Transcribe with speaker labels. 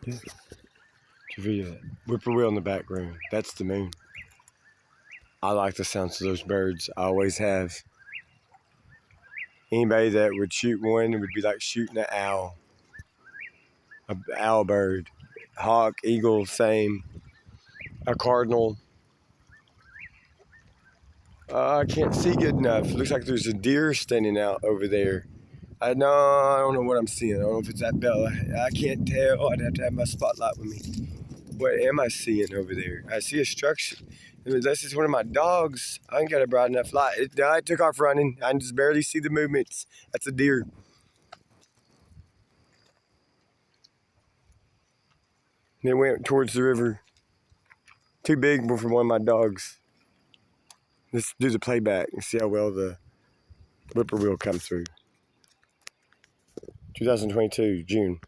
Speaker 1: Yeah. Whippoorwill in the background. That's the moon. I like the sounds of those birds. I always have. Anybody that would shoot one, it would be like shooting an owl. An owl bird. Hawk, eagle, same. A cardinal. I can't see good enough. Looks like there's a deer standing out over there. I don't know what I'm seeing. I don't know if it's that bell. I can't tell. I'd have to have my spotlight with me. What am I seeing over there? I see a structure. Unless it's one of my dogs. I ain't got a bright enough light. It took off running. I can just barely see the movements. That's a deer. And it went towards the river. Too big for one of my dogs. Let's do the playback and see how well the whippoorwill comes through. 2022, June.